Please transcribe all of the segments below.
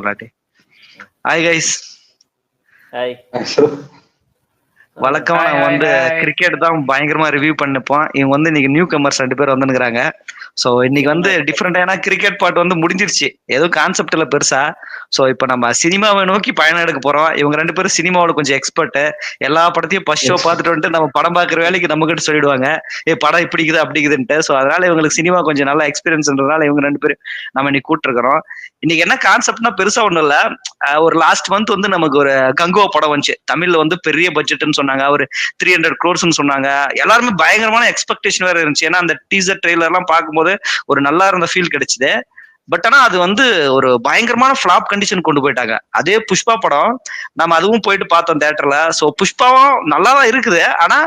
வரலாட்டி. Hi guys. Hi. வழக்கமா நம்ம வந்து கிரிக்கெட் தான் பயங்கரமா ரிவ்யூ பண்ணிப்போம். இவங்க வந்து இன்னைக்கு நியூ கமர்ஸ் 2 பேர் வந்துருக்காங்க. ஸோ இன்னைக்கு வந்து டிஃப்ரெண்டா, ஏன்னா கிரிக்கெட் பாட்டு வந்து முடிஞ்சிருச்சு, ஏதோ கான்செப்ட் இல்ல பெருசா. ஸோ இப்போ நம்ம சினிமாவை நோக்கி பயணம் எடுக்க போறோம். இவங்க 2 பேரும் சினிமாவில் கொஞ்சம் எக்ஸ்பர்ட். எல்லா படத்தையும் ஃபர்ஸ்ட் ஷோ பார்த்துட்டு வந்துட்டு நம்ம படம் பார்க்குற வேலைக்கு நம்ம கிட்ட சொல்லிடுவாங்க, படம் இப்படிக்குது அப்படிக்குதுன்ட்டு. ஸோ அதனால இவங்களுக்கு சினிமா கொஞ்சம் நல்லா எக்ஸ்பீரியன்ஸ்ன்றதுனால இவங்க 2 பேரும் நம்ம இன்னைக்கு கூப்பிட்டுருக்கிறோம். இன்னைக்கு என்ன கான்செப்ட்னா பெருசா ஒன்றும் இல்லை. ஒரு லாஸ்ட் மந்த் வந்து நமக்கு ஒரு கங்குவா படம் வந்துச்சு. தமிழ்ல வந்து பெரிய பட்ஜெட்னு சொன்னாங்க, ஒரு 300 crores சொன்னாங்க. எல்லாருமே பயங்கரமான எக்ஸ்பெக்டேஷன் வேற இருந்துச்சு. ஏன்னா அந்த டீசர் ட்ரெய்லர் எல்லாம் பார்க்கும்போது ஒரு நல்லா இருந்த ஃபீல் கிடைச்சது. பட் ஆனா அது வந்து ஒரு பயங்கரமான ஃபிளாப் கண்டிஷன் கொண்டு போயிட்டாங்க. அதே புஷ்பா படம் நம்ம அதுவும் போயிட்டு பார்த்தோம் தியேட்டர்ல. ஸோ புஷ்பாவும் நல்லா தான் இருக்குது. ஆனா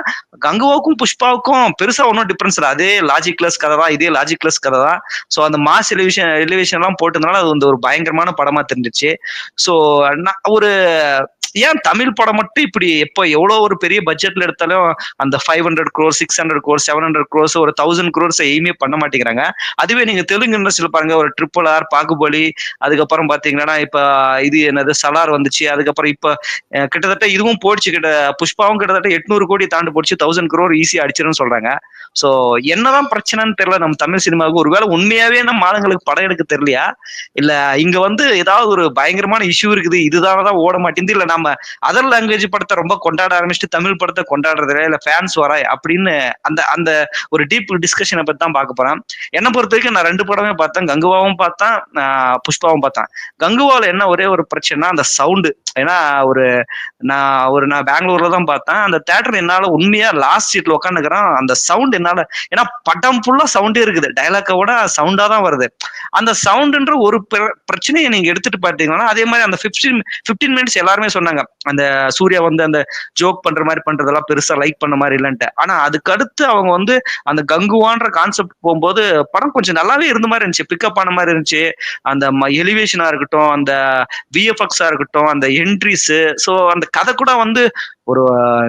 கங்குவாவுக்கும் புஷ்பாவுக்கும் பெருசா ஒன்றும் டிஃபரன்ஸ் இல்லை. அதே லாஜிக்லெஸ் கதை தான், இதே லாஜிக்லெஸ் கதை தான். ஸோ அந்த மாஸ் எலிவேஷன் எல்லாம் போட்டதுனால அது வந்து ஒரு பயங்கரமான படமா தெரிஞ்சிச்சு. ஸோ ஒரு ஏன் தமிழ் படம் மட்டும் இப்படி எப்போ எவ்வளவு ஒரு பெரிய பட்ஜெட்ல எடுத்தாலும் அந்த 500 crores 600 crores 700 crores ஒரு 1000 crores எய்மே பண்ண மாட்டேங்கிறாங்க. அதுவே நீங்க தெலுங்கு இண்டஸ்ட்ரியில பாருங்க, ஒரு RRR, பாகுபலி, அதுக்கப்புறம் பாத்தீங்கன்னா இப்ப இது என்னது சலார் வந்துச்சு. அதுக்கப்புறம் இப்ப கிட்டத்தட்ட இதுவும் போயிடுச்சு. புஷ்பாவும் கிட்டத்தட்ட 800 கோடி தாண்டு போச்சு. 1000 crore ஈஸியா அடிச்சிருன்னு சொல்றாங்க. சோ என்னதான் பிரச்சனைன்னு தெரியல நம்ம தமிழ் சினிமாவுக்கு. ஒருவேளை உண்மையாவே நம்ம ஆளுங்களுக்கு படம் எடுக்க தெரியலையா, இல்ல இங்க வந்து ஏதாவது ஒரு பயங்கரமான இஷ்யூ இருக்குது, இதுதான் ஓட மாட்டேங்குது, இல்ல நம்ம அதர் லாங்குவேஜ் படத்தை ரொம்ப கொண்டாட ஆரம்பிச்சுட்டு தமிழ் படத்தை கொண்டாடுறதுல இல்ல ஃபேன்ஸ் வர அப்படின்னு அந்த அந்த ஒரு டீப் டிஸ்கஷனை பத்தி தான் பார்க்க போறேன். என்னை பொறுத்த வரைக்கும் நான் 2 படமே பார்த்தேன், கங்குவாவும் பார்த்தேன், புஷ்பாவும் பார்த்தேன். கங்குவால என்ன ஒரே ஒரு பிரச்சனைனா அந்த சவுண்டு. ஏன்னா நான் பெங்களூர்ல தான் பார்த்தேன். அந்த தியேட்டர் என்னால உண்மையா லாஸ்ட் சீட்ல உட்காந்துக்கிறேன். அந்த சவுண்ட் என்னால, ஏன்னா படம் ஃபுல்லா சவுண்டே இருக்குது, டைலாக்கை விட சவுண்டா தான் வருது. அந்த சவுண்டுன்ற ஒரு பிரச்சனையை நீங்க எடுத்துட்டு பார்த்தீங்கன்னா, அதே மாதிரி அந்த 15 மினிட்ஸ் எல்லாருமே சொன்னாங்க அந்த சூர்யா வந்து அந்த ஜோக் பண்ற மாதிரி பண்றதெல்லாம் பெருசா லைக் பண்ண மாதிரி இல்லைன்ட்டு. ஆனா அதுக்கு அடுத்து அவங்க வந்து அந்த கங்குவான்ற கான்செப்ட் போகும்போது படம் கொஞ்சம் நல்லாவே இருந்த மாதிரி இருந்துச்சு, பிக்கப் ஆன மாதிரி இருந்துச்சு. அந்த எலிவேஷனா இருக்கட்டும், அந்த விஎஃப்எக்ஸா இருக்கட்டும், அந்த என்ட்ரிஸ், ஸோ அந்த கதை கூட வந்து ஒரு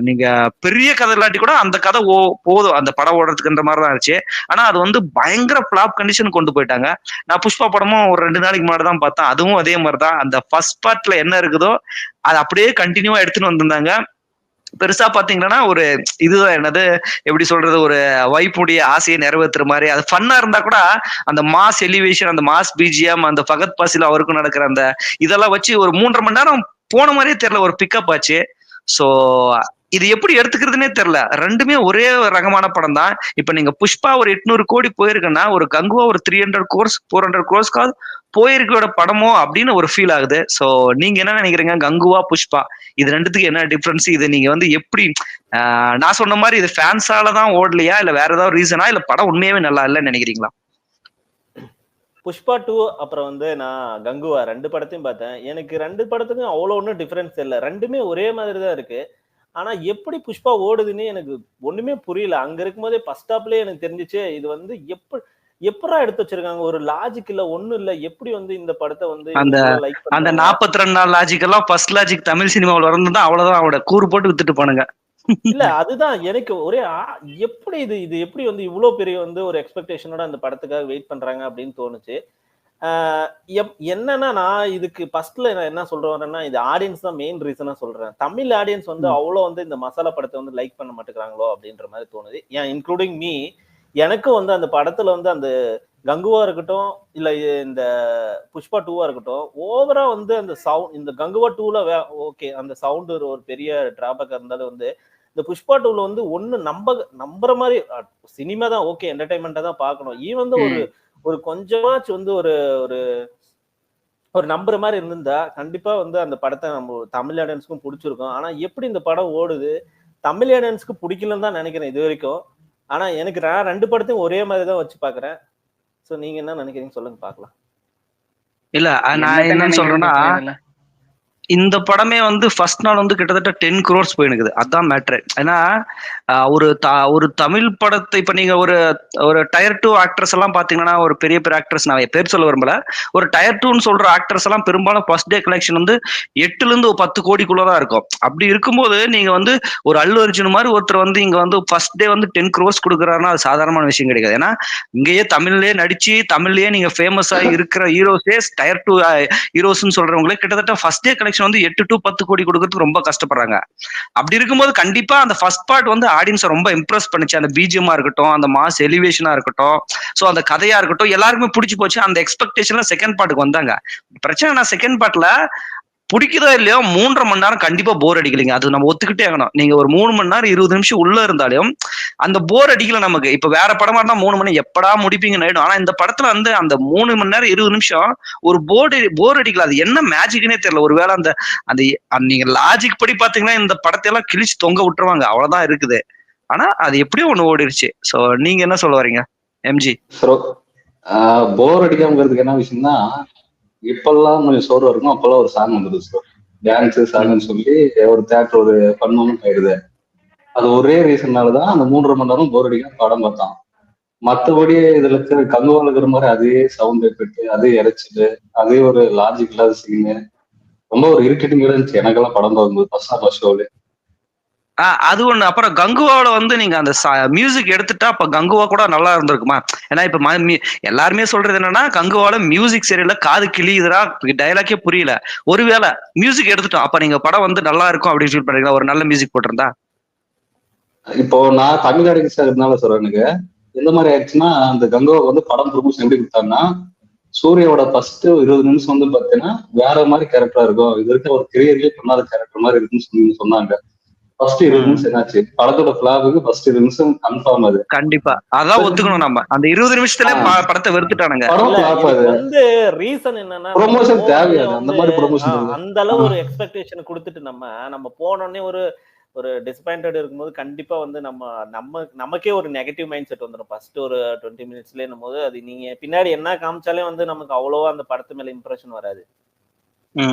நீங்க பெரிய கதை இல்லாட்டி கூட அந்த கதை போதும் அந்த படம் ஓடுறதுக்குன்ற மாதிரி தான் இருந்துச்சு. ஆனா அது வந்து பயங்கர ஃபிளாப் கண்டிஷன் கொண்டு போயிட்டாங்க. நான் புஷ்பா படமும் ஒரு 2 நாளைக்கு முன்னாடி தான் பார்த்தேன். அதுவும் அதே மாதிரிதான், அந்த ஃபர்ஸ்ட் பார்ட்ல என்ன இருக்குதோ அது அப்படியே கண்டினியூவா எடுத்துன்னு வந்திருந்தாங்க. பெருசா பாத்தீங்கன்னா ஒரு இதுதான் என்னது எப்படி சொல்றது, ஒரு வைப்புடைய ஆசையை நிறைவேற்றுற மாதிரி அது ஃபன்னா இருந்தா கூட அந்த மாஸ் எலிவேஷன், அந்த மாஸ் பிஜிஎம், அந்த ஃபகத் பாசில் அவருக்கும் நடக்கிற அந்த இதெல்லாம் வச்சு ஒரு 3.5 மணி நேரம் போன மாதிரியே தெரியல, ஒரு பிக்கப் ஆச்சு. ஸோ இது எப்படி எடுத்துக்கிறதுனே தெரியல. 2மே ஒரே ரகமான படம் தான். இப்ப நீங்க புஷ்பா ஒரு 800 கோடி போயிருக்குன்னா, ஒரு கங்குவா ஒரு 300 crores 400 crores போயிருக்கோட படமோ அப்படின்னு ஒரு ஃபீல் ஆகுது. சோ நீங்க என்ன நினைக்கிறீங்க, கங்குவா புஷ்பா இது 2த்துக்கு என்ன டிஃபரன்ஸ்? இது நீங்க வந்து எப்படி, நான் சொன்ன மாதிரி இது ஃபேன்ஸால தான் ஓடலையா, இல்ல வேற ஏதாவது ரீசனா, இல்ல படம் உண்மையாவே நல்லா இல்லைன்னு நினைக்கிறீங்களா? புஷ்பா 2 அப்புறம் வந்து நான் கங்குவா 2 படத்தையும் பார்த்தேன். எனக்கு 2 படத்துக்கும் அவ்வளோ ஒன்றும் டிஃபரன்ஸ் இல்லை. 2மே ஒரே மாதிரி தான் இருக்கு. ஆனா எப்படி புஷ்பா ஓடுதுன்னு எனக்கு ஒண்ணுமே புரியல. அங்க இருக்கும்போதே ஃபர்ஸ்ட் ஹாப்லயே எனக்கு தெரிஞ்சிச்சு இது வந்து எப்படா எடுத்து வச்சிருக்காங்க, ஒரு லாஜிக் இல்ல, ஒண்ணும் இல்ல. எப்படி வந்து இந்த படத்தை வந்து லைக் அந்த 42 நாள் லாஜிக் எல்லாம் ஃபர்ஸ்ட் லாஜிக் தமிழ் சினிமாவில் வரணும்னா அவ்வளவுதான், அவட கூறு போட்டு வித்துட்டு போனுங்க. இல்ல அதுதான் எனக்கு ஒரே எப்படி இது எப்படி வந்து இவ்வளவு பெரிய வந்து ஒரு எக்ஸ்பெக்டேஷனோட அந்த படத்துக்காக வெயிட் பண்றாங்க அப்படின்னு தோணுச்சு. என்னன்னா நான் இதுக்கு ஃபர்ஸ்ட்ல நான் என்ன சொல்றேன்னா, இது ஆடியன்ஸ் தான் மெயின் ரீசனா சொல்றேன். தமிழ் ஆடியன்ஸ் வந்து அவ்வளவு வந்து இந்த மசாலா படத்தை வந்து லைக் பண்ண மாட்டேங்கிறாங்களோ அப்படின்ற மாதிரி தோணுது. ஏன் இன்க்ளூடிங் மீ, எனக்கும் வந்து அந்த படத்துல வந்து அந்த கங்குவா இருக்கட்டும் இல்ல இந்த புஷ்பா 2 இருக்கட்டும், ஓவரா வந்து அந்த சவுண்ட், இந்த கங்குவா 2ல ஓகே அந்த சவுண்ட் ஒரு பெரிய டிராபேக்கா இருந்தாலும் வந்து இந்த புஷ்பா 2ல வந்து ஒண்ணு நம்புற மாதிரி சினிமா தான், ஓகே என்டர்டைன்மெண்டா தான் பார்க்கணும். ஈவன் வந்து ஒரு கொஞ்சமாச்சும் வந்து ஒரு நம்புற மாதிரி இருந்திருந்தா கண்டிப்பா வந்து அந்த படத்தை நம்ம தமிழ் ஆடியன்ஸ்க்கும் பிடிச்சிருக்கும். ஆனா எப்படி இந்த படம் ஓடுது தமிழ் ஆடியன்ஸ்க்கு பிடிக்கலன்னு தான் நினைக்கிறேன் இது வரைக்கும். ஆனா எனக்கு நான் 2 படத்தையும் ஒரே மாதிரி தான் வச்சு பாக்குறேன். சோ நீங்க என்ன நினைக்கிறீங்க சொல்லுங்க பாக்கலாம். இல்ல நான் என்ன சொல்றேன்னா, இந்த படமே வந்து ஃபர்ஸ்ட் நாள் வந்து கிட்டத்தட்ட 10 crores போயினுக்குது. அதான் மேட்ரு. ஏன்னா ஒரு தமிழ் படத்தை இப்ப நீங்க ஒரு ஒரு டயர் 2 ஆக்ட்ரஸ் எல்லாம் பாத்தீங்கன்னா ஒரு பெரிய பெரிய ஆக்ட்ரஸ் நான் பேர் சொல்ல விரும்பல. ஒரு டயர் 2ன்னு சொல்ற ஆக்ட்ரஸ் எல்லாம் பெரும்பாலும் ஃபர்ஸ்ட் டே கலெக்ஷன் வந்து 8ல இருந்து 10 கோடிக்குள்ளதான் இருக்கும். அப்படி இருக்கும்போது நீங்க வந்து ஒரு அல்லு அர்ஜுன் மாதிரி ஒருத்தர் வந்து இங்க வந்து ஃபர்ஸ்ட் டே வந்து 10 crores கொடுக்குறாருன்னா அது சாதாரணமான விஷயம் கிடையாது. ஏன்னா இங்கேயே தமிழ்லயே நடிச்சு தமிழ்லயே நீங்க ஃபேமஸா இருக்கிற ஹீரோஸே டயர் 2 ஹீரோஸ்ன்னு சொல்றவங்களே கிட்டத்தட்ட ஃபர்ஸ்ட் டே கலெக்ஷன் வந்து 8 to 10 கோடி கொடுக்கறதுக்கு ரொம்ப கஷ்டப்படுறாங்க. அப்படி இருக்கும்போது கண்டிப்பா அந்த ஃபர்ஸ்ட் பார்ட் வந்து ஆடியன்ஸை ரொம்ப இம்ப்ரெஸ் பண்ணுச்சு. அந்த பிஜிஎம்மா இருக்கட்டும், அந்த மாஸ் எலிவேஷனா இருக்கட்டும், சோ அந்த கதையா இருக்கட்டும், எல்லாருக்குமே பிடிச்சு போச்சு. அந்த எக்ஸ்பெக்டேஷன்ல செகண்ட் பார்ட்டுக்கு வந்தாங்க. பிரச்சனை நான் செகண்ட் பார்ட்ல பிடிக்குதோ இல்லையோ 3.5 மணி நேரம் கண்டிப்பா போர் அடிக்கலைங்க. அது நம்ம ஒத்துக்கிட்டே ஆகணும். நீங்க ஒரு 3 மணி நேரம் 20 நிமிஷம் உள்ள இருந்தாலும் அந்த போர் அடிக்கல நமக்கு. இப்ப வேற படமா இருந்தா 3 மணி எப்படா முடிப்பீங்கன்னு ஆயிடும். ஆனா இந்த படத்துல வந்து அந்த 3 மணி நேரம் 20 நிமிஷம் ஒரு போர் அடிக்கல. அது என்ன மேஜிக்னே தெரியல. ஒருவேளை அந்த அந்த நீங்க லாஜிக் படி பாத்தீங்கன்னா இந்த படத்தை எல்லாம் கிழிச்சு தொங்க விட்டுருவாங்க. அவ்வளவுதான் இருக்குது. ஆனா அது எப்படியோ ஒண்ணு ஓடிடுச்சு. சோ நீங்க என்ன சொல்ல வரீங்க எம்ஜி? போர் அடிக்காமங்கிறதுக்கு என்ன விஷயம்னா, இப்பெல்லாம் கொஞ்சம் சோறு இருக்கும், அப்பெல்லாம் ஒரு சாங் வந்துருது ப்ரோ. டான்ஸ் சாங்னு சொல்லி ஒரு தேட்டர் ஒரு பண்ணணும் ஆயிடுது. அது ஒரே ரீசன்னாலதான் அந்த 3.5 மணி நேரம் போர் அடிக்காம படம் பார்த்தான். மற்றபடி இதுல இருக்கிற கங்குவால இருக்கிற மாதிரி அதே சவுண்ட் எஃபெக்ட், அதே இறைச்சல், அதே ஒரு லாஜிக் இல்லாத சீனு, ரொம்ப ஒரு இரிட்டேட்டிங்கா இருந்துச்சு எனக்கெல்லாம் படம் பார்க்கும்போது ஃபர்ஸ்ட் ஷோல. அது ஒண்ணு. அப்புறம் கங்குவாவோட வந்து நீங்க அந்த மியூசிக் எடுத்துட்டா அப்ப கங்குவா கூட நல்லா இருந்திருக்குமா? ஏன்னா இப்ப எல்லாருமே சொல்றது என்னன்னா கங்குவால மியூசிக் சரியில்லை, காது கிளியுதுரா, டைலாக்கே புரியல. ஒருவேளை மியூசிக் எடுத்துட்டோம் அப்ப நீங்க படம் வந்து நல்லா இருக்கும் அப்படின்னு ஃபீல் பண்றீங்களா? ஒரு நல்ல மியூசிக் போட்டிருந்தா? இப்போ நான் தமிழ் ஆடியன்ஸா இருந்தாலும் சொல்றேன், எனக்கு எந்த மாதிரி ஆயிடுச்சுன்னா, அந்த கங்குவா வந்து படம் ப்ரொமோஷன் எப்படி கொடுத்தாங்கன்னா, சூர்யாவோட ஃபர்ஸ்ட் 20 நிமிஷம் வந்து பாத்தீங்கன்னா வேற மாதிரி கேரக்டரா இருக்கும். இது வரைக்கும் ஒரு கிரியர்களே பண்ணாத கேரக்டர் மாதிரி இருக்குன்னு சொன்னாங்க. ஃபர்ஸ்ட் 20 நிமிஷம் என்னாச்சு, படத்தோட பிளாபுக்கு ஃபர்ஸ்ட் 20 நிமிஷம் கன்ஃபார்ம். அது கண்டிப்பா அதான் ஒத்துக்கணும். நம்ம அந்த 20 நிமிஷத்துல படத்தை வெறுத்துட்டானுங்க. படம் பிளாப். அது வந்து ரீசன் என்னன்னா, ப்ரொமோஷன் தேவையாது அந்த மாதிரி ப்ரொமோஷன். அந்த அளவு ஒரு எக்ஸ்பெக்டேஷன் கொடுத்துட்டு நம்ம போனோடனே ஒரு டிசப்பாயிண்டட் இருக்கும்போது கண்டிப்பா வந்து நமக்கே ஒரு நெகட்டிவ் மைண்ட் செட் வந்துடும் ஃபர்ஸ்ட் ஒரு 20 மினிட்ஸ்ல போது. அது நீங்க பின்னாடி என்ன காமிச்சாலே வந்து நமக்கு அவ்வளவா அந்த படத்து மேல இம்ப்ரெஷன் வராது.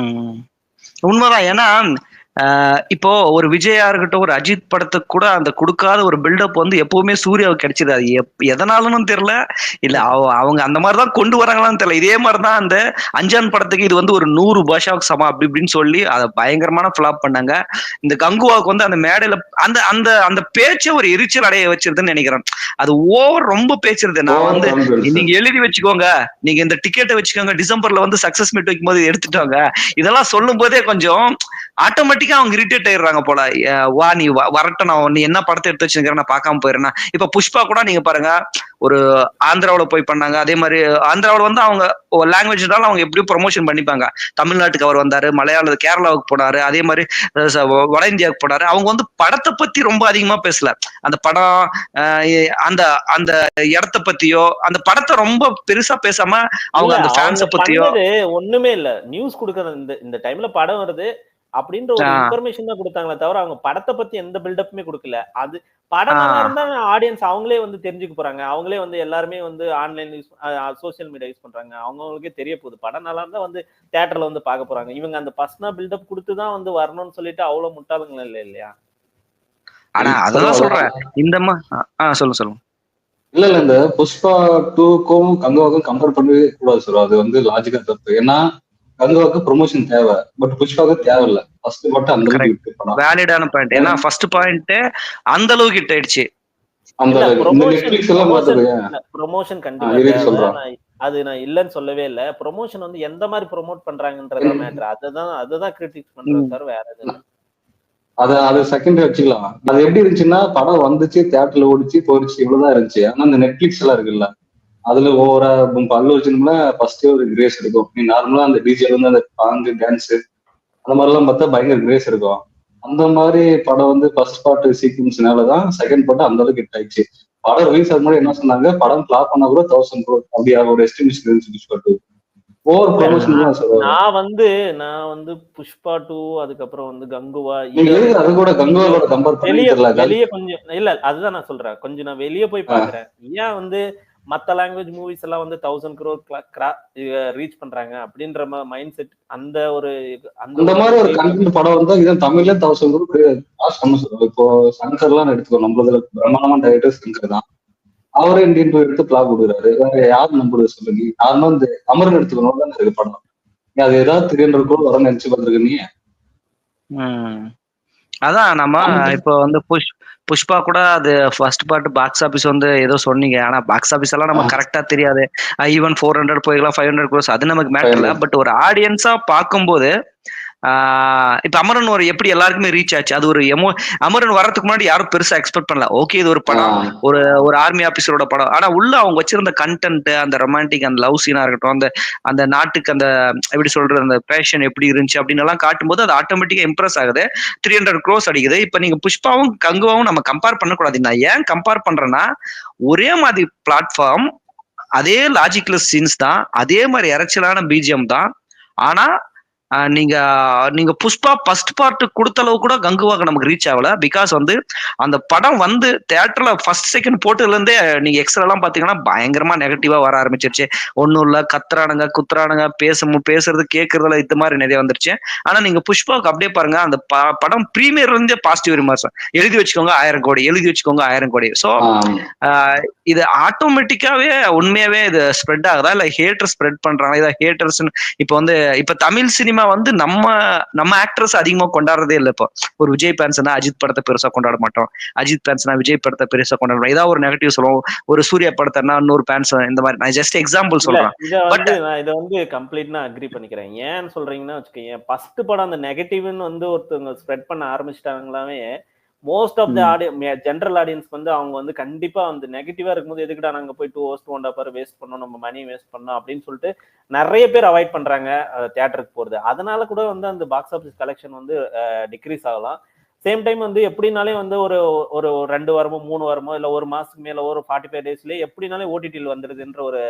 உண்மைதான். ஏன்னா இப்போ ஒரு விஜயா இருக்கட்டும், ஒரு அஜித் படத்துக்கு கூட அந்த கொடுக்காத ஒரு பில்டப் வந்து எப்பவுமே சூர்யாவுக்கு கிடைச்சது. அது எதனாலும் தெரியல, இல்ல அவங்க அந்த மாதிரிதான் கொண்டு வராங்களான்னு தெரியல. இதே மாதிரிதான் அந்த அஞ்சான் படத்துக்கு இது வந்து ஒரு 100 பாஷாவுக்கு சமம் அப்படி இப்படின்னு சொல்லி அதை பயங்கரமான ஃபிளாப் பண்ணாங்க. இந்த கங்குவாவுக்கு வந்து அந்த மேடையில அந்த அந்த அந்த பேச்சை ஒரு எரிச்சல் அடைய வச்சிருதுன்னு நினைக்கிறேன். அது ஓவர் ரொம்ப பேசுறது. நான் வந்து நீங்க எழுதி வச்சுக்கோங்க, நீங்க இந்த டிக்கெட்டை வச்சுக்கோங்க, டிசம்பர்ல வந்து சக்சஸ் மீட் வைக்கும் போது எடுத்துட்டாங்க, இதெல்லாம் சொல்லும் போதே கொஞ்சம் ஆட்டோமேட்டிக்கா அவங்க இரிட்டேட் ஆயிடுறாங்க போல. வா நீ வரட்டும், நான் நீ என்ன படத்தை எடுத்து வச்சிருக்கிறேன் நான் பார்க்காம போயிடுறேன். இப்ப புஷ்பா கூட நீங்க பாருங்க, ஒரு ஆந்திராவில போய் பண்ணாங்க. அதே மாதிரி ஆந்திராவில வந்து அவங்க லாங்குவேஜ்னால அவங்க எப்படியும் ப்ரொமோஷன் பண்ணிப்பாங்க. தமிழ்நாட்டுக்கு அவர் வந்தாரு, கேரளாவுக்கு போனாரு, அதே மாதிரி வட இந்தியாவுக்கு போனாரு. அவங்க வந்து படத்தை பத்தி ரொம்ப அதிகமா பேசல. அந்த படம் அந்த அந்த இடத்த பத்தியோ அந்த படத்தை ரொம்ப பெருசா பேசாம அவங்க அந்த ஃபேன்ஸ பத்தியோ ஒண்ணுமே இல்ல. நியூஸ் கொடுக்கறது இந்த டைம்ல படம் வருது அப்படின்ற ஒரு இன்ஃபர்மேஷன் தான் கொடுத்தாங்களே தவிர அவங்க படத்தை பத்தி எந்த பில்டப்புமே கொடுக்கல. அது படம் நல்லா இருந்தா ஆடியன்ஸ் அவங்களே வந்து தெரிஞ்சுக்க போறாங்க. அவங்களே வந்து எல்லாருமே வந்து ஆன்லைன் சோசியல் மீடியா யூஸ் பண்றாங்க. அவங்களுக்கே தெரிய போகுது. படம் நல்லா இருந்தா வந்து தியேட்டர்ல வந்து பார்க்க போறாங்க. இவங்க அந்த பர்சனல் பில்டப் கொடுத்துதான் வந்து வரணும்னு சொல்லிட்டு அவ்வளவு முட்டாளுங்க இல்லையா? ஆனா அதான் சொல்றேன். சொல்லுங்க. இல்ல இந்த புஷ்பா 2க்கும் கங்குவாக்கும் கம்பேர் பண்ணவே கூடாது சார். அது வந்து லாஜிக்கா தப்பு. ஏன்னா கங்குவாக்கு ப்ரொமோஷன் தேவை, பட் புஷ்பாவுக்கு தேவையில்ல. ஃபர்ஸ்ட் மட்டும் அந்த அளவுக்கு வேலிடான பாயிண்ட். ஏன்னா ஃபர்ஸ்ட் பாயிண்ட் அந்த அளவுக்கு ஹிட் ஆயிடுச்சு. அந்த நெட்ஃபிளிக்ஸ் எல்லாம் பார்த்தது ப்ரொமோஷன் கண்டிப்பா அது நான் இல்லன்னு சொல்லவே இல்ல. ப்ரொமோஷன் வந்து எந்த மாதிரி ப்ரோமோட் பண்றாங்கன்றத மேட்டர். அதுதான் கிரிட்டிக்ஸ் பண்றது தவிர வேற எதுவும். அது செகண்டரி வச்சுக்கலாம். அது எப்படி இருந்துச்சுன்னா, படம் வந்துச்சு, தியேட்டர்ல ஓடிச்சு, போயிடுச்சு, இவ்வளவுதான் இருந்துச்சு. ஆனா இந்த நெட்ஃபிளிக்ஸ் எல்லாம் இருக்குல்ல, அதுல ஓவரா அல்லு அர்ஜுன்ல ஃபர்ஸ்டே ஒரு கிரேஸ் இருக்கும். நீ நார்மலா அந்த டிஜே வந்து அந்த சாங்கு டான்ஸ் அந்த மாதிரி எல்லாம் பார்த்தா பயங்கர கிரேஸ் இருக்கும். அந்த மாதிரி படம் வந்து ஃபர்ஸ்ட் பார்ட் சீக்வன்ஸ்னாலதான் செகண்ட் பார்ட் அந்த அளவுக்கு ஹிட் ஆயிடுச்சு. படம் ரிலீஸ் ஆகும் போது என்ன சொன்னாங்க, படம் பிளாப் பண்ணா கூட 1000 crore அப்படியா ஒரு எஸ்டிமேஷன் இருந்துச்சு. ஓவர் ப்ரொமோஷன் தான் சொல்லுவாங்க. நான் வந்து புஷ்பா 2 அதுக்கப்புறம் வந்து கங்குவா அது கூட கங்குவாவோட கம்பேர் பண்ணி வெளியே கொஞ்சம் இல்ல, அதுதான் நான் சொல்றேன். கொஞ்சம் நான் வெளியே போய் பாக்குறேன். ஏன் வந்து மத்த லாங்குவேஜ் மூவிஸ் எல்லாம் வந்து 1000 crore ரீச் பண்றாங்க அப்படின்ற மைண்ட் செட் அந்த ஒரு அந்த மாதிரி ஒரு கண்டென்ட் படம் வந்தா இதான் தமிழ்ல 1000 crore காசு பண்ண சொல்லுவோம். இப்போ சங்கர்லாம் எடுத்துக்கோ, நம்மளதுல பிரம்மாண்டமான டைரக்டர் சங்கர் தான். அவரே இந்தியன் போய் எடுத்து பிளாக் கொடுக்குறாரு. வேற யாரு நம்புறது சொல்லுங்க? நார்மலா இந்த அமரன் எடுத்துக்கணும் தான் இருக்கு படம். அது ஏதாவது 300 crore வர நினைச்சு பார்த்துருக்க நீ? அதான் நம்ம இப்போ வந்து புஷ்பா கூட அது ஃபர்ஸ்ட் பார்ட் பாக்ஸ் ஆபீஸ் வந்து ஏதோ சொன்னீங்க. ஆனா பாக்ஸ் ஆபீஸ் எல்லாம் நமக்கு கரெக்டா தெரியாது. ஈவன் 400 போய்க்கலாம், 500 crores அது நமக்கு மேட்டர் இல்ல. பட் ஒரு ஆடியன்ஸா பார்க்கும்போது இப்ப அமரன் ஒரு எப்படி எல்லாருக்குமே ரீச் ஆச்சு. அது ஒரு அமரன் வர்றதுக்கு முன்னாடி யாரும் பெருசா எக்ஸ்பெக்ட் பண்ணல. ஓகே இது ஒரு படம், ஒரு ஆர்மி ஆபீசரோட படம். ஆனா உள்ள அவங்க வச்சிருந்த கண்டென்ட், அந்த ரொமான்டிக், அந்த லவ் சீனா இருக்கட்டும், அந்த நாட்டுக்கு அந்த எப்படி சொல்றது, அந்த பேஷன் எப்படி இருந்துச்சு அப்படின்னு எல்லாம் காட்டும்போது அது ஆட்டோமேட்டிக்கா இம்ப்ரெஸ் ஆகுது. 300 crores அடிக்குது. இப்ப நீங்க புஷ்பாவும் கங்குவாவும் நம்ம கம்பேர் பண்ணக்கூடாது. நான் ஏன் கம்பேர் பண்றேன்னா, ஒரே மாதிரி பிளாட்ஃபார்ம், அதே லாஜிக்கல் சீன்ஸ் தான், அதே மாதிரி இறைச்சலான பிஜிஎம் தான். ஆனா நீங்க புஷ்பா ஃபர்ஸ்ட் பார்ட் கொடுத்த அளவு கூட கங்குவாக்கு நமக்கு ரீச் ஆகல. பிகாஸ் வந்து அந்த படம் வந்து தியேட்டர்ல ஃபர்ஸ்ட் செகண்ட் போட்டதுல இருந்தே நீங்க எக்ஸ்ட்ரா எல்லாம் பாத்தீங்கன்னா பயங்கரமா நெகட்டிவா வர ஆரம்பிச்சிருச்சு. ஒன்னும் இல்ல, கத்துறானுங்க குத்துறானுங்க, பேசுறது கேட்கறதுல இது மாதிரி நிறைய வந்துருச்சு. ஆனா நீங்க புஷ்பாவுக்கு அப்படியே பாருங்க, அந்த படம் பிரீமியர்ல இருந்தே பாசிட்டிவ் விமர்சனம். எழுதி வச்சுக்கோங்க 1000 கோடி, எழுதி வச்சுக்கோங்க 1000 கோடி. சோ இது ஆட்டோமேட்டிக்காவே உண்மையாவே இது ஸ்ப்ரெட் ஆகுதா இல்ல ஹேட்டர் ஸ்ப்ரெட் பண்றாங்க? இதை ஹேட்டர்ஸ் இப்ப தமிழ் சினிமா வந்து நம்ம ஆக்டர்ஸ் அதிகமா கொண்டாடுறதே இல்ல. இப்போ ஒரு விஜய் ஃபேன்ஸ்னா அஜித் படத்தை பெருசா கொண்டாட மாட்டோம், அஜித் ஃபேன்ஸ்னா விஜய் படத்தை பெருசா கொண்டாட மாட்டோம். ஏதாவது ஒரு நெகட்டிவ் சொல்லுவோம். ஒரு சூர்யா படத்தைனா 100 ஃபேன்ஸ், இந்த மாதிரி. நான் ஜஸ்ட் எக்ஸாம்பிள் சொல்றேன். பட் நான் இதை வந்து கம்ப்ளீட்டா அக்ரி பண்ணிக்கிறேன். ஏன்னு சொல்றீங்கன்னா வச்சுக்கோங்க, ஃபர்ஸ்ட் படம் அந்த நெகட்டிவ்னு வந்து ஒருத்தவங்க ஸ்ப்ரெட் பண்ண ஆரம்பிச்சிட்டாங்களாவே most of the general audience வந்து அவங்க வந்து கண்டிப்பா வந்து நெகட்டிவா இருக்கும்போது எதுக்குடா நாங்க போய் 2 hours 2.5 hours வேஸ்ட் பண்ணோம், நம்ம மணி வேஸ்ட் பண்ணோம் அப்படின்னு சொல்லிட்டு நிறைய பேர் அவாய்ட் பண்றாங்க தியேட்டருக்கு போறது. அதனால கூட வந்து அந்த பாக்ஸ் ஆஃபீஸ் கலெக்ஷன் வந்து டிக்ரீஸ் ஆகலாம். சேம் டைம் வந்து எப்படினாலே வந்து ஒரு 2 வாரமோ 3 வாரமோ இல்ல ஒரு மாசத்துக்கு மேல ஒரு 45 daysலயே எப்படினாலே ஓடிடியில் வந்துடுதுன்ற ஒரு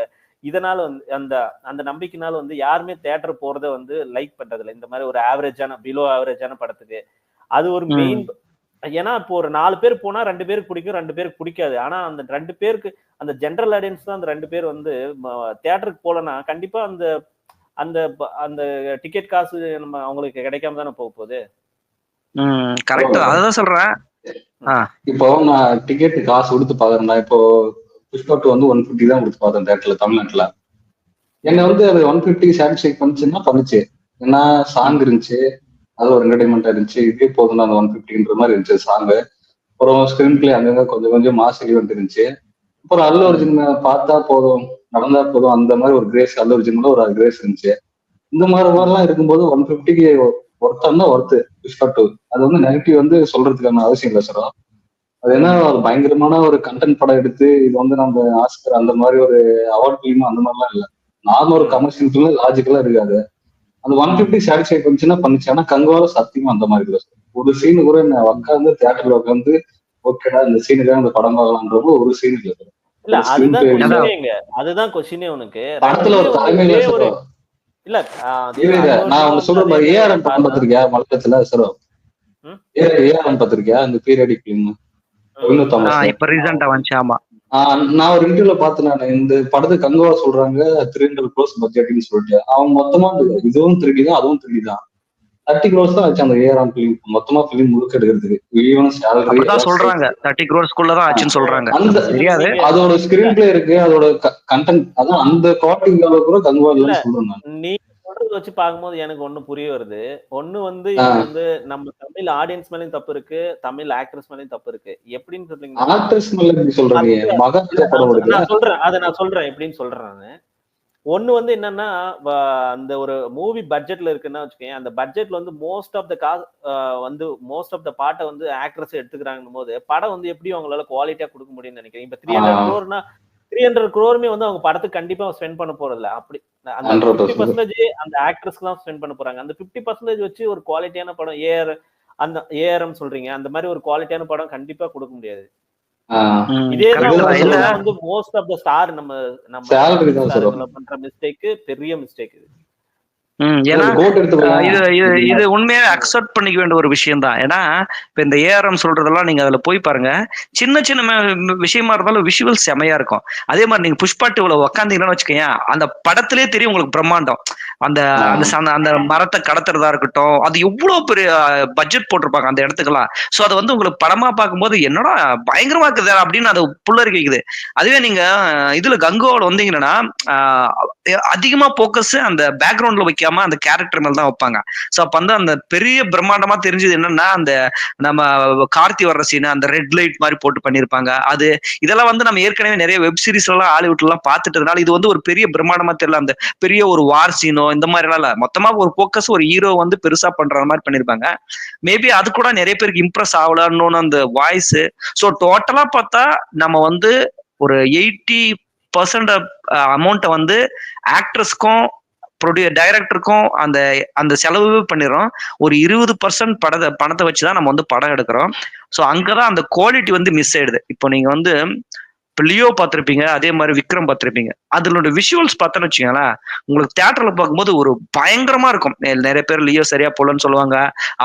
இதனால வந்து அந்த நம்பிக்கைனால வந்து யாருமே தியேட்டர் போறதை வந்து லைக் பண்றது இல்லை. இந்த மாதிரி ஒரு ஆவரேஜான பிலோ ஆவரேஜான படத்துக்கு அது ஒரு மெயின். ஏன்னா இப்போ ஒரு 4 பேர் போனா 2 பேருக்கு பிடிக்கும், 2 பேருக்கு பிடிக்காது. ஆனா அந்த 2 பேருக்கு அந்த ஜென்ரல் ஆடியன்ஸ் தான் அந்த 2 பேர் வந்து தியேட்டருக்கு போலன்னா கண்டிப்பா அந்த அந்த அந்த டிக்கெட் காசு நம்ம அவங்களுக்கு கிடைக்காம தானே போக போகுது. கரெக்ட், அதான் சொல்றேன். இப்போ நான் டிக்கெட் காசு கொடுத்து பாக்குறேன். இப்போ புஷ்பா 2 வந்து 150 தான் கொடுத்து பார்த்தேன் தியேட்டர்ல தமிழ்நாட்டுல. என்ன வந்து அது 150 சாட்டிஸ்ஃபை பண்ணுச்சுன்னா பண்ணுச்சு. ஏன்னா சாங் இருந்துச்சு, அது ஒரு என்டர்டைன்மெண்டா இருந்துச்சு. இதே போதும் அந்த 150ன்ற மாதிரி இருந்துச்சு சாங்கு. அப்புறம் ஸ்கிரீன் பிளே அங்கங்க கொஞ்சம் மாஸ் எலிமெண்ட் இருந்துச்சு. அப்புறம் அல்லு அர்ஜுன் பார்த்தா போதும், நடந்தா போதும், அந்த மாதிரி ஒரு கிரேஸ் அல்லு அர்ஜுன்ல ஒரு கிரேஸ் இருந்துச்சு. இந்த மாதிரிலாம் இருக்கும்போது 150க்கு ஒருத்தன்னா ஒருத்து புஷ்பா 2. அது வந்து நெகட்டிவ் வந்து சொல்றதுக்கான அவசியம் இல்லை சார். அது என்ன ஒரு பயங்கரமான ஒரு கண்டென்ட் படம் எடுத்து இது வந்து நம்ம ஆஸ்கர் அந்த மாதிரி ஒரு அவார்ட் ஃபிலிம் அந்த மாதிரிலாம் இல்லை. நார்மல் ஒரு கமர்ஷியல் ஃபிலிம் லாஜிக்கலா இருக்காது. அந்த 150 சாட்டிஸ்ஃபை பண்ணுச்சுன்னா பண்ணுச்சு. ஆனா கங்குவால சத்தியமா அந்த மாதிரி இல்லை. ஒரு சீனு கூட என்ன உட்காந்து தியேட்டர்ல உட்காந்து ஓகேடா இந்த சீனுக்காக அந்த படம் பார்க்கலாம்ன்ற ஒரு சீன் இல்லை. இல்ல அதுதான் கொஸ்டினே உனக்கு. படத்துல ஒரு தலைமையில இல்ல நான் ஒண்ணு சொல்றேன். ஏஆர்எம் படம் பார்த்திருக்கியா மலையாளத்துல சார்? ஏஆர்எம் பார்த்திருக்கியா இந்த பீரியடிக் ஃபிலிம்? இப்ப ரீசன்ட்டா வந்துச்சு. ஆமா, நான் ஒரு இன்டர்வியூல பார்த்தேன். இந்த படத்துக்கு கங்குவா சொல்றாங்க 300 crores பட்ஜெட்னு சொல்லிட்டு. அவங்க மொத்தமா இதுவும் 3D தான், அதுவும் 3D தான். 30 crores தான் வச்சு அந்த ஏஆர்எம் ஃபிலிம் மொத்தமா ஃபிலிம் முழுக்க எடுக்கிறதுக்கு. ஈவன் சேலரி சொல்றாங்க 30 crores தான் ஆச்சுன்னு சொல்றாங்க. தெரியாது, அதோட ஸ்கிரீன் பிளே இருக்கு, அதோட கண்டென்ட், அதான் அந்த குவாலிட்டி கூட கங்குவா இல்லைன்னு சொல்றேன் நான். நீ சொல்றது வச்சு பார்க்கும்போது எனக்கு ஒண்ணு புரிய வருது. ஒண்ணு வந்து வந்து நம்ம தமிழ் ஆடியன்ஸ் மேலயும் தப்பு இருக்கு, தமிழ் ஆக்டர்ஸ் மேலயும் தப்பு இருக்கு. எப்படின்னு சொல்றீங்க? ஆக்டர்ஸ் மேல எப்படி சொல்றீங்க? நான் சொல்றேன் எப்படின்னு சொல்றேன் நானு. ஒண்ணு வந்து என்னன்னா, அந்த ஒரு மூவி பட்ஜெட்ல இருக்குன்னா வச்சுக்கோங்க, அந்த பட்ஜெட்ல வந்து மோஸ்ட் ஆஃப் த பார்ட்டை வந்து ஆக்ட்ரஸ் எடுத்துக்கிறாங்க போது படம் வந்து எப்படி அவங்களால குவாலிட்டியா கொடுக்க முடியும்னு நினைக்கிறேன். இப்ப 300 crore 300 crore வந்து அவங்க படத்துக்கு கண்டிப்பா ஸ்பெண்ட் பண்ண போறது இல்ல. அப்படி அந்த 50% அந்த ஆக்ட்ரஸ்க்கு தான் ஸ்பெண்ட் பண்ண போறாங்க. அந்த 50% வச்சு ஒரு குவாலிட்டியான படம் ஏஆர்எம் சொல்றீங்க, அந்த மாதிரி ஒரு குவாலிட்டியான படம் கண்டிப்பா கொடுக்க முடியாது. இதேதான் வந்து மோஸ்ட் ஆஃப் த ஸ்டார் நம்ம பண்ற மிஸ்டேக், பெரிய மிஸ்டேக் இது. ஏன்னா கோட் எடுத்துக்கலாம். இது இது இது உண்மையாக அக்செப்ட் பண்ணிக்க வேண்டிய ஒரு விஷயம் தான். ஏன்னா இப்ப இந்த ஏஆர்எம் சொல்றதெல்லாம் நீங்க அதுல போய் பாருங்க, சின்ன சின்ன விஷயமா இருந்தாலும் விஷுவல் செமையா இருக்கும். அதே மாதிரி நீங்க புஷ்பா டூல உக்காந்தீங்கன்னு வச்சுக்கோங்க, அந்த படத்திலே தெரியும் உங்களுக்கு பிரம்மாண்டம். அந்த அந்த மரத்தை கடத்துறதா இருக்கட்டும், அது எவ்வளவு பெரிய பட்ஜெட் போட்டிருப்பாங்க அந்த இடத்துக்கெல்லாம். சோ அதை வந்து உங்களுக்கு படமா பார்க்கும்போது என்னடா பயங்கரமா இருக்குது அப்படின்னு அது புல்லரிக்க வைக்குது. அதுவே நீங்க இதுல கங்குவாவில் வந்தீங்கன்னா அதிகமா போக்கஸ் அந்த பேக்ரவுண்ட்ல வைக்காம அந்த கேரக்டர் மேல தான் வைப்பாங்க. சோ அப்ப வந்து அந்த பெரிய பிரம்மாண்டமா தெரிஞ்சது என்னன்னா, அந்த நம்ம கார்த்தி வர்ற சீன் அந்த ரெட் லைட் மாதிரி போட்டு பண்ணிருப்பாங்க. அது இதெல்லாம் வந்து நம்ம ஏற்கனவே நிறைய வெப் சீரிஸ் எல்லாம் ஹாலிவுட்ல எல்லாம் பார்த்துட்டதுனால இது வந்து ஒரு பெரிய பிரம்மாண்டமா தெரியல. அந்த பெரிய ஒரு வார் சீனோ இந்த மாதிரி எல்லாம் இல்ல, மொத்தமா ஒரு போக்கஸ் ஒரு ஹீரோ வந்து பெருசா பண்ற மாதிரி பண்ணிருப்பாங்க. மேபி அது கூட நிறைய பேருக்கு இம்ப்ரெஸ் ஆகலன்னு அந்த வாய்ஸ். சோ டோட்டலா பார்த்தா நம்ம வந்து ஒரு 80% அமௌண்ட்டை வந்து ஆக்ட்ரஸ்க்கும் டைரக்டருக்கும் அந்த அந்த செலவு பண்ணிடுறோம். ஒரு 20% பணத்தை வச்சுதான் நம்ம வந்து படம் எடுக்கிறோம். ஸோ அங்கதான் அந்த குவாலிட்டி வந்து மிஸ் ஆயிடுது. இப்போ நீங்க வந்து இப்போ லியோ பார்த்துருப்பீங்க, அதே மாதிரி விக்ரம் பார்த்துருப்பீங்க. அதனோட விஷுவல்ஸ் பார்த்தோன்னு வச்சுக்கோங்களேன், உங்களுக்கு தியேட்டர்ல பார்க்கும்போது ஒரு பயங்கரமா இருக்கும். நிறைய பேர் லியோ சரியா போலன்னு சொல்லுவாங்க.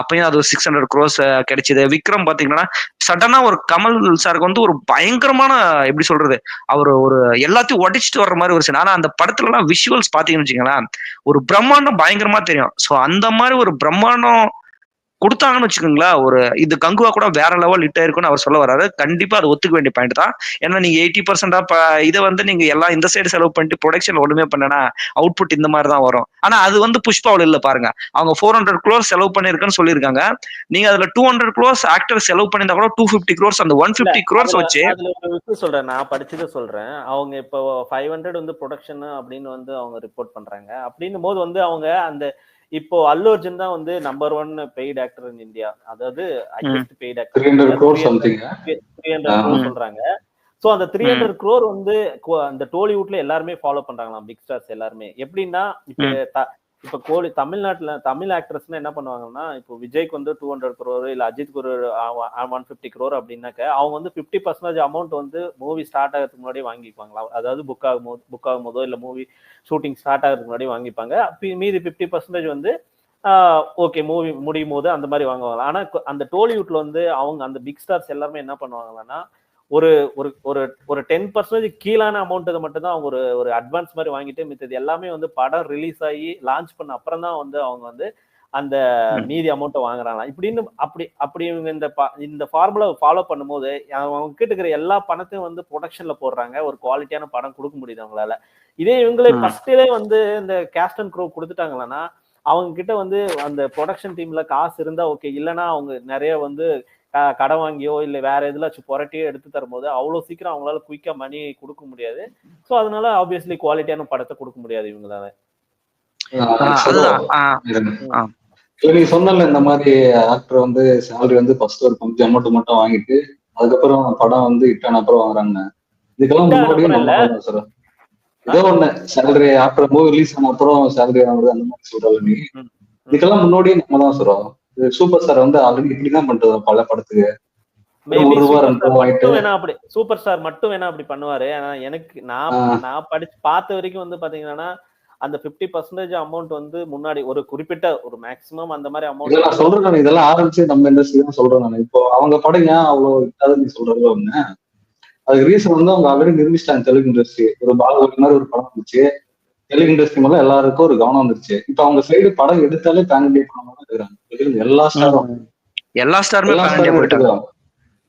அப்பயும் அது 600 crores கிடைச்சது. விக்ரம் பாத்தீங்கன்னா சடனா ஒரு கமல் சாருக்கு வந்து ஒரு பயங்கரமான எப்படி சொல்றது, அவர் ஒரு எல்லாத்தையும் உடைச்சிட்டு வர்ற மாதிரி ஒரு சீன். ஆனா அந்த படத்துல எல்லாம் விஷுவல்ஸ் பாத்தீங்கன்னு வச்சுக்கோங்களேன், ஒரு பிரம்மாண்டம் பயங்கரமா தெரியும். ஸோ அந்த மாதிரி ஒரு பிரம்மாண்டம் கொடுத்தாங்கன்னு வச்சுக்கோங்களேன், ஒரு இது கங்குவா கூட வேற லெவல் ஹிட் ஆயிருக்குன்னு அவர் சொல்ல வராரு. கண்டிப்பா அது ஒத்துக்க வேண்டிய பாயிண்ட் தான். ஏன்னா நீங்க 80% இதை வந்து நீங்க எல்லாம் இந்த சைடு செலவு பண்ணிட்டு ப்ரொடக்ஷன் ஒண்ணுமே பண்ணனா அவுட்புட் இந்த மாதிரி தான் வரும். ஆனா அது வந்து புஷ்பாவில் இல்ல பாருங்க, அவங்க 400 crores செலவு பண்ணிருக்குன்னு சொல்லியிருக்காங்க. நீங்க அதுல 200 crores ஆக்டர் செலவு பண்ணியிருந்தா கூட 250 crores அந்த 150 crores வச்சு அதுல ஒரு விஷயம் சொல்றேன், நான் படிச்சதை சொல்றேன். அவங்க இப்போ 500 வந்து ப்ரொடக்ஷன் அப்படின்னு வந்து அவங்க ரிப்போர்ட் பண்றாங்க. அப்படின்னும் போது வந்து அவங்க அந்த இப்போ அல்லு அர்ஜுன் தான் வந்து number 1 paid actor in India, அதாவது highest paid actor 300 crores something. 300 crore சொல்றாங்க. சோ அந்த 300 crore வந்து அந்த டோலிவுட்ல எல்லாருமே ஃபாலோ பண்றாங்களாம், பிக் ஸ்டார்ஸ் எல்லாருமே. எப்படின்னா இப்ப தமிழ்நாட்டுல தமிழ் ஆக்ட்ரஸ்னா என்ன பண்ணுவாங்கன்னா, இப்போ விஜய்க்கு வந்து 200 crore இல்ல அஜித்க்கு ஒரு 150 crore அப்படின்னாக்க அவங்க வந்து 50% அமௌண்ட் வந்து மூவி ஸ்டார்ட் ஆகிறதுக்கு முன்னாடி வாங்கிப்பாங்களா, அதாவது புக் ஆகும் போதோ இல்ல மூவி ஷூட்டிங் ஸ்டார்ட் ஆகிறதுக்கு முன்னாடி வாங்கிப்பாங்க. மீதி 50% வந்து ஓகே மூவி முடியும் போது அந்த மாதிரி வாங்குவாங்க. ஆனா அந்த டோலிவுட்ல வந்து அவங்க அந்த பிக் ஸ்டார்ஸ் எல்லாருமே என்ன பண்ணுவாங்கன்னா, ஒரு ஒரு ஒரு 10% கீழான அமௌண்ட் மட்டும் தான் அவங்க ஒரு அட்வான்ஸ் மாதிரி வாங்கிட்டு மித்தது எல்லாமே வந்து படம் ரிலீஸ் ஆகி லான்ச் பண்ண அப்புறம் தான் வந்து அவங்க வந்து அந்த மீதி அமௌண்ட்டை வாங்குறாங்க. இப்படின்னு அப்படி இவங்க இந்த ஃபார்முலா ஃபாலோ பண்ணும்போது அவங்க கிட்ட இருக்கிற எல்லா பணத்தையும் வந்து ப்ரொடக்ஷன்ல போடுறாங்க. ஒரு குவாலிட்டியான படம் கொடுக்க முடியுது அவங்களால. இதே இவங்களே ஃபர்ஸ்ட்லே வந்து இந்த கேஸ்ட் அண்ட் க்ரோ கொடுத்துட்டாங்களன்னா அவங்க கிட்ட வந்து அந்த ப்ரொடக்ஷன் டீம்ல காசு இருந்தா ஓகே, இல்லைன்னா அவங்க நிறைய வந்து கடன் வாங்கியோ இல்ல வேற எதுல புரட்டியோ எடுத்து தரும்போது அவ்வளவு சீக்கிரம் அவங்களால குயிக்கா மணி கொடுக்க முடியாது. சோ அதனால ஆப்வியஸ்லி குவாலிட்டியான படத்தை கொடுக்க முடியாது இவங்களால. நீ சொன்னல இந்த மாதிரி ஆக்டர் வந்து சேலரி வந்து ஃபர்ஸ்ட் ஒரு கொஞ்சம் அமௌண்ட் மட்டும் வாங்கிட்டு அதுக்கப்புறம் படம் வந்து இட்டான அப்புறம் வாங்குறாங்க. இதுக்கெல்லாம் முன்னாடியே நம்ம சார் ஏதோ ஒண்ணு சேலரி ஆஃப்டர் மூவி ரிலீஸ் ஆன அப்புறம் சேலரி வாங்குறது அந்த மாதிரி சொல்றாங்க. நீ இதுக்கெல்லாம் முன்னாடியே நம்ம தான் சொல்றோம். சூப்பர் ஸ்டார் வந்து ஆல்ரெடி இப்படிதான் பண்றது பல படத்துக்கு. சூப்பர் ஸ்டார் மட்டும் வேணா அப்படி பண்ணுவாரு. ஆனா எனக்கு நான் படிச்சு பார்த்த வரைக்கும் வந்து பாத்தீங்கன்னா அந்த 50% அமௌண்ட் வந்து முன்னாடி ஒரு குறிப்பிட்ட ஒரு மேக்ஸிமம் அந்த மாதிரி அமௌண்ட் நான் சொல்றேன். இதெல்லாம் ஆரம்பிச்சு நம்ம இண்டஸ்ட்ரி தான் சொல்றேன். நான் இப்போ அவங்க படம் ஏன் அவ்வளவு நீ சொல்றது ஒண்ணு, அதுக்கு ரீசன் வந்து அவங்க ஆல்ரெடி நிரூபிச்சிட்டாங்க. தெலுங்கு இண்டஸ்ட்ரி ஒரு பாகுபலி மாதிரி ஒரு படம் வந்துச்சு, தெலுங்கு இண்டஸ்ட்ரி மேல எல்லாருக்கும் ஒரு கவனம் வந்துருச்சு. இப்ப அவங்க சைடு படம் எடுத்தாலே பேன் இண்டியா படம் தான் இருக்கிறாங்க. எல்லா ஸ்டாருமே போயிட்டாங்க.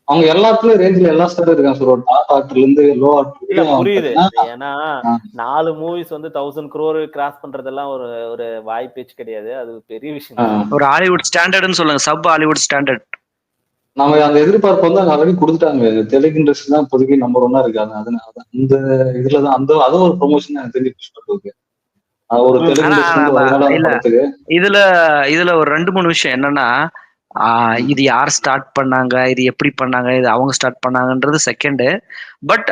அவங்க எல்லாத்துலயும் ரேஞ்சில எல்லா ஸ்டாரும் இருக்காங்க. சார் ஒரு டாப் ஆக்டர்ல இருந்து லோ ஆக்டர் புரியுது. ஏன்னா 4 மூவிஸ் வந்து 1000 crore கிராஸ் பண்றதெல்லாம் ஒரு வாய் பேச்சு கிடையாது. அது பெரிய விஷயம். ஒரு ஹாலிவுட் ஸ்டாண்டர்ட்னு சொல்லுங்க, சப் ஹாலிவுட் ஸ்டாண்டர்ட். நம்ம அந்த எதிர்பார்ப்பு வந்து அங்க ஆல்ரெடி கொடுத்துட்டாங்க. தெலுங்கு இண்டஸ்ட்ரி தான் இப்போதைக்கு நம்பர் 1 இருக்காங்க. அதனால இந்த இதுலதான் அதுவும் ஒரு ப்ரொமோஷன் எனக்கு தெரிஞ்சு புஷ் பண்ணுறதுக்கு ஒரு தெலுங்கு இதுல ஒரு 2-3 விஷயம் என்னன்னா, இது யார் ஸ்டார்ட் பண்ணாங்க, இது எப்படி பண்ணாங்க, இது அவங்க ஸ்டார்ட் பண்ணாங்கன்றது செகண்ட். பட்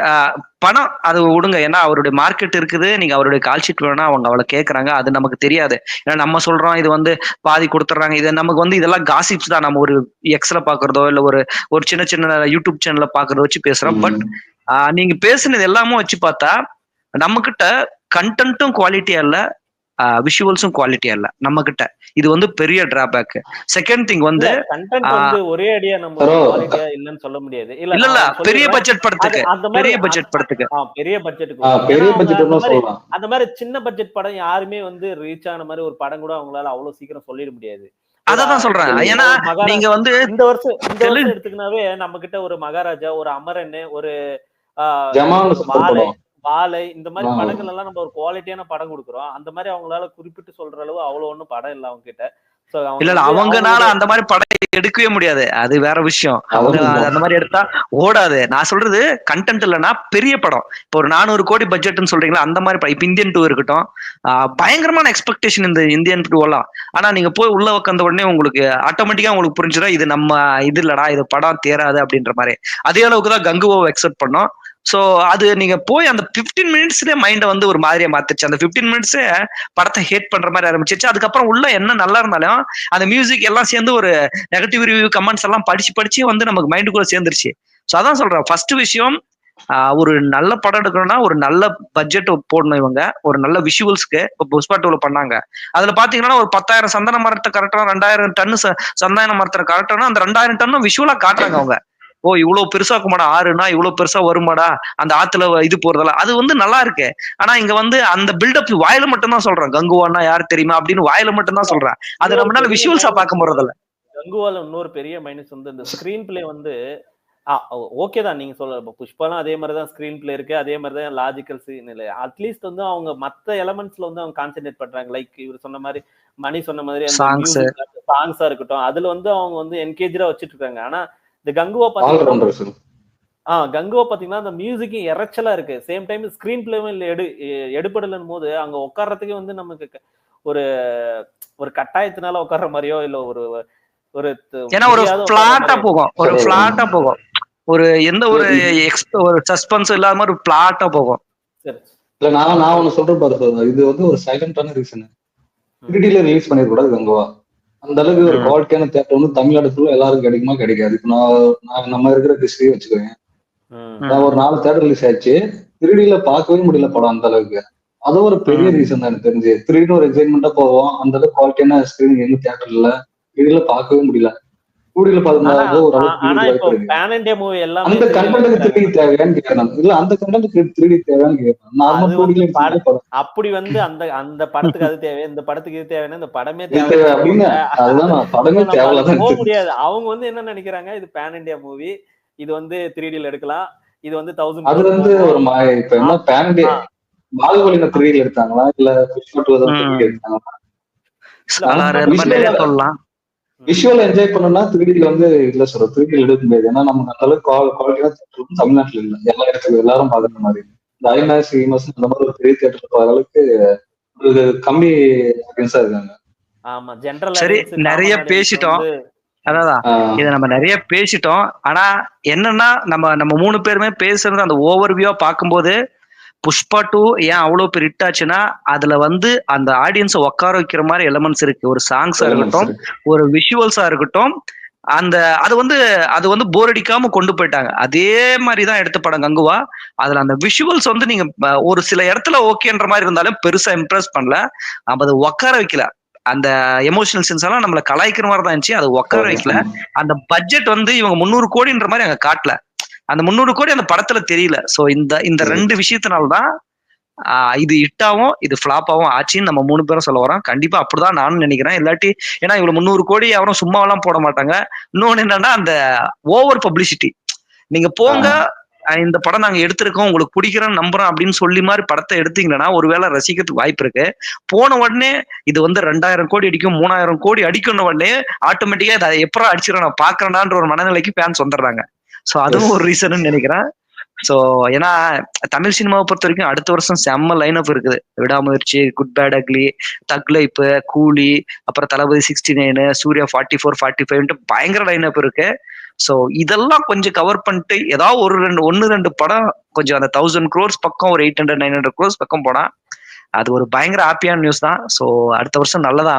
பணம் அது விடுங்க, ஏன்னா அவருடைய மார்க்கெட் இருக்குது. நீங்க அவருடைய கால் ஷீட் வேணா அவங்க அவளை கேட்கறாங்க, அது நமக்கு தெரியாது. ஏன்னா நம்ம சொல்றோம் இது வந்து பாதி கொடுத்துட்றாங்க. இது நமக்கு வந்து இதெல்லாம் காசிப்ஸ் தான். நம்ம ஒரு எக்ஸ்ல பாக்குறதோ இல்ல ஒரு சின்ன சின்ன யூடியூப் சேனல்ல பாக்குறதோ வச்சு பேசுறோம். பட் நீங்க பேசுனது எல்லாமே வச்சு பார்த்தா நம்ம கிட்ட கண்டென்ட்டும் குவாலிட்டியா இல்ல, விஷுவல்ஸும் குவாலிட்டியா இல்ல நம்ம கிட்ட. இது வந்து பெரிய டிராபேக். செகண்ட் திங் வந்து கண்டென்ட் வந்து ஒரே அடியா நம்ம bro, குவாலிட்டியா இல்லன்னு சொல்ல முடியாது. இல்ல இல்ல நான் இல்ல ஒண்ணு பெரிய சொல்லிடுறேன். பட்ஜெட் படத்துக்கு அந்த மாதிரி பெரிய பட்ஜெட் படத்துக்கு பெரிய பட்ஜெட்டுக்கு ஓகே. ஏன்னா பெரிய அவங்க பட்ஜெட் அந்த மாதிரி சொல்லலாம். அந்த மாதிரி சின்ன பட்ஜெட் படம் யாருமே வந்து ரீச் ஆன மாதிரி ஒரு படம் கூட அவங்களால அவ்வளவு சீக்கிரம் சொல்லிட முடியாது. ஒரு அததான் சொல்றேன். ஏன்னா ஒரு மகாராஜா நீங்க வந்து இந்த வருஷம் எடுத்துக்கினாவே நம்ம கிட்ட ஒரு மகாராஜா, ஒரு அமரன், ஒரு ஜமான் சூப்பர் வாழை படம். வாழை இந்த மாதிரி ஆ. படங்கள் எல்லாம் நம்ம ஒரு குவாலிட்டியான படம் கொடுக்குறோம். அந்த மாதிரி அவங்களால குறிப்பிட்டு சொல்ற அளவு அவ்வளவு ஒண்ணும் படம் இல்ல அவங்க கிட்ட. சோ அவங்க இல்ல வந்து அவங்கனால அவங்களுடைய அந்த மாதிரி படம் எடுக்கவே முடியாது. அது வேற விஷயம். அவங்க அதுவும் அந்த மாதிரி எடுத்தா ஓடாது. நான் சொல்றது கண்டென்ட் இல்லைன்னா பெரிய படம். இப்போ ஒரு 400 கோடி பட்ஜெட்னு சொல்றீங்களா, அந்த மாதிரி படம். இப்ப இந்தியன் 2 இருக்கட்டும், பயங்கரமான எக்ஸ்பெக்டேஷன் இந்த இந்தியன் 2 எல்லாம். ஆனா நீங்க போய் உள்ள உட்காந்த உடனே உங்களுக்கு ஆட்டோமேட்டிக்கா உங்களுக்கு புரிஞ்சிடும் இது நம்ம இது இல்லடா, இது படம் தேராது அப்படின்ற மாதிரி. அதே அளவுக்கு தான் கங்குவோ எக்ஸெப்ட் பண்ணோம். சோ அது நீங்க போய் அந்த 15 மினிட்ஸ்லயே மைண்ட வந்து ஒரு மாதிரியா மாத்துச்சு. அந்த 15 மினிட்ஸே படத்தை ஹேட் பண்ற மாதிரி ஆரம்பிச்சிச்சு. அதுக்கப்புறம் உள்ள என்ன நல்லா இருந்தாலும் அந்த மியூசிக் எல்லாம் சேர்ந்து ஒரு நெகட்டிவ் ரிவ்யூ கமெண்ட்ஸ் எல்லாம் படிச்சு வந்து நமக்கு மைண்டுக்குள்ள சேர்ந்துருச்சு. ஸோ அதான் சொல்றேன், ஃபர்ஸ்ட் விஷயம் ஒரு நல்ல படம் எடுக்கணும்னா ஒரு நல்ல பட்ஜெட் போடணும். இவங்க ஒரு நல்ல விஷுவல்ஸ்க்கு இப்போ புஷ்பா 2 பண்ணாங்க. அதுல பாத்தீங்கன்னா ஒரு 10,000 சந்தன மரத்தை கரெக்டா 2000 டன் சந்தன மரத்தை கரெக்டானா அந்த 2000 டன்னும் விஷுவலா காட்டுறாங்க அவங்க. ஓ இவ்வளவு பெருசா இருக்குமாடா, ஆறுனா இவ்வளவு பெருசா வருமாடா, அந்த ஆத்துல இது போறதெல்லாம் அது வந்து நல்லா இருக்கு. ஆனா இங்க வந்து அந்த பில்டப் வாயில மட்டும் தான் சொல்றேன், கங்குவானா யாரு தெரியுமா அப்படின்னு வாயில மட்டும் தான் சொல்றேன். அது நம்மளால விஷுவல்ஸா பார்க்க போறதில்ல. கங்குவால இன்னொரு பெரிய மைனஸ் வந்து இந்த ஸ்கிரீன் பிளே வந்து ஓகே தான் நீங்க சொல்ற. புஷ்பாலாம் அதே மாதிரி தான் ஸ்கிரீன் பிளே இருக்கு, அதே மாதிரி தான் லாஜிக்கல் சீன் இல்லை. அட்லீஸ்ட் வந்து அவங்க மத்த எலமெண்ட்ஸ்ல வந்து அவங்க கான்சென்ட்ரேட் பண்றாங்க. லைக் இவர் சொன்ன மாதிரி, மணி சொன்ன மாதிரி அந்த சாங்ஸ் மியூசிக் சாங்ஸா இருக்கட்டும், அதுல வந்து அவங்க வந்து என்கேஜா வச்சிட்டு இருக்காங்க. ஆனா இந்த கங்குவா பாத்தீங்கன்னா கங்குவா பாத்தீங்கன்னா அந்த மியூசிக் இறைச்சலா இருக்கு. சேம் டைம் ஸ்கிரீன் பிளேவும் இல்ல எடுபடலன் போது அங்க உட்கார்றதுக்கே வந்து நமக்கு ஒரு ஒரு கட்டாயத்தினால உட்கார்ற மாதிரியோ இல்ல ஒரு ஒரு ஏன்னா ஒரு பிளாட்டா போகும், ஒரு பிளாட்டா போகும், ஒரு எந்த ஒரு ஒரு சஸ்பென்ஸ் இல்லாத மாதிரி ஒரு பிளாட்டா போகும். இல்ல நான் ஒண்ணு சொல்றேன் பாரு, இது வந்து ஒரு சைலண்டான ரீசன். 3Dல ரிலீஸ் பண்ணிருக்கூடாது கங்குவா. அந்த அளவுக்கு ஒரு குவாலிட்டியான தியேட்டர் வந்து தமிழ்நாடு ஃபுல்லா எல்லாருக்கும் கிடைக்குமா கிடைக்காது. இப்போ நான் நம்ம இருக்கிற ஹிஸ்டரி வச்சுக்கோங்க. ஒரு 4 தியேட்டர் ரிலீஸ் ஆயிடுச்சு, 3Dல பார்க்கவே முடியல படம் அந்த அளவுக்கு. அது ஒரு பெரிய ரீசன் தான் எனக்கு தெரிஞ்சு. 3D ஒரு எக்ஸைட்மெண்டா போவோம், அந்த அளவுக்கு குவாலிட்டியான ஸ்கிரீன் எங்க தியேட்டர் இல்ல, 3Dல பார்க்கவே முடியல. 2Dல பார்க்கும்போது ஒரு அளவுக்கு பேன் இந்தியா மூவி எல்லாம் அந்த கண்டென்ட்க்கு 3D தேவையான்னு கேட்கறாங்க. இல்ல அந்த கண்டென்ட்க்கு 3D தேவையான்னு கேட்கறாங்க. நார்மல் 2Dல படம் அப்படி வந்து அந்த படத்துக்கு அது தேவை, இந்த படத்துக்கு இது தேவைன்னா இந்த படமே தேவை அப்படின்னு அதுதான் படமே தேவையில்ல போக முடியாது. அவங்க வந்து என்ன நினைக்கிறாங்க, இது பேன் இந்தியா மூவி, இது வந்து 3Dல எடுக்கலாம், இது வந்து 1000 அது வந்து ஒரு இப்ப என்ன பேன் இந்தியா பாகுபலியில 3Dல எடுத்தாங்களா இல்ல புஷ்பா 2 3D எடுத்தாங்களா? விஷுவல் என்ஜாய் பண்ணணும்னா 3Dல வந்து இல்ல சொல்ற 3Dல எடுக்க முடியாது. ஏன்னா நமக்கு அந்த அளவுக்கு குவாலிட்டியான தியேட்டர் தமிழ்நாட்டுல இல்ல. எல்லா இடத்துக்கும் எல்லாரும் பாக்குற மாதிரி இந்த ஐமேக்ஸ் அந்த மாதிரி ஒரு பெரிய தியேட்டர் போற அளவுக்கு ஒரு கம்மி ஆடியன்ஸா இருக்காங்க. ஆமா ஜெனரல் சரி நிறைய பேசிட்டோம். அதான் இதை நம்ம நிறைய பேசிட்டோம். ஆனா என்னன்னா நம்ம 3 பேருமே பேசுறது அந்த ஓவர் வியூவா பார்க்கும்போது புஷ்பா 2 ஏன் அவ்வளவு பெரிய ஹிட் ஆச்சுன்னா அதுல வந்து அந்த ஆடியன்ஸை உட்கார வைக்கிற மாதிரி எலமெண்ட்ஸ் இருக்கு. ஒரு சாங்ஸா இருக்கட்டும், ஒரு விஷுவல்ஸா இருக்கட்டும், அது வந்து போர் அடிக்காம கொண்டு போயிட்டாங்க. அதே மாதிரிதான் எடுத்த படம் கங்குவா. அதுல அந்த விஷுவல்ஸ் வந்து நீங்க ஒரு சில இடத்துல ஓகேன்ற மாதிரி இருந்தாலும் பெருசா இம்ப்ரெஸ் பண்ணல. நம்ம அதை உட்கார வைக்கல. அந்த எமோஷனல் சென்ஸ் எல்லாம் நம்மள கலாய்க்கிற மாதிரி தான் இருந்துச்சு. அது உட்கார வைக்கல. அந்த பட்ஜெட் வந்து இவங்க 300 கோடின்ற மாதிரி அங்க காட்டல. அந்த 300 கோடி அந்த படத்துல தெரியல. சோ இந்த 2 விஷயத்தினால்தான் இது ஹிட்டாவும் இது ஃபிளாப்பாவும் ஆச்சுன்னு நம்ம 3 பேரும் சொல்ல வரோம். கண்டிப்பா அப்படிதான் நானும் நினைக்கிறேன். இல்லாட்டி ஏன்னா இவ்வளவு 300 கோடி யாரும் சும்மாவெல்லாம் போட மாட்டாங்க. இன்னொன்னு என்னன்னா அந்த ஓவர் பப்ளிசிட்டி. நீங்க போங்க இந்த படம் நாங்க எடுத்திருக்கோம், உங்களுக்கு பிடிக்கிறோம் நம்புறோம் அப்படின்னு சொல்லி மாதிரி படத்தை எடுத்தீங்கன்னா ஒருவேளை ரசிக்கிறதுக்கு வாய்ப்பு இருக்கு. போன உடனே இது வந்து 2000 கோடி அடிக்கும் 3000 கோடி அடிக்கணும் உடனே ஆட்டோமேட்டிக்கா இதை எப்பறம் அடிச்சிடும் நான் பாக்குறேன்டான்ற ஒரு மனநிலைக்கு ஃபேன்ஸ் வந்துடுறாங்க. சோ அதுவும் ஒரு ரீசன் நினைக்கிறேன். சோ ஏன்னா தமிழ் சினிமாவை பொறுத்த வரைக்கும் அடுத்த வருஷம் செம்ம லைன் அப் இருக்குது. விடாமுயற்சி, குட் பேட் அக்லி, தக் லைஃப், கூலி, அப்புறம் தளபதி 69, சூர்யா 44, 45 பயங்கர லைன் அப் இருக்கு. சோ இதெல்லாம் கொஞ்சம் கவர் பண்ணிட்டு ஏதாவது 1-2 படம் கொஞ்சம் அந்த 1000 crores பக்கம் ஒரு 800-900 crores பக்கம் போனா அது ஒரு பயங்கர ஹாப்பியான நியூஸ் தான். சோ அடுத்த வருஷம் நல்லதா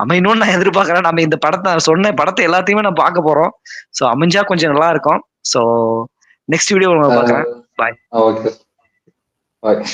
அமையணும்னு நான் எதிர்பார்க்கறேன். நம்ம இந்த படத்தை சொன்ன படத்தை எல்லாத்தையுமே நான் பார்க்க போறோம். சோ அமைஞ்சா கொஞ்சம் நல்லா இருக்கும். சோ நெக்ஸ்ட் வீடியோ பார்க்கறேன். பாய். ஓகே பாய்.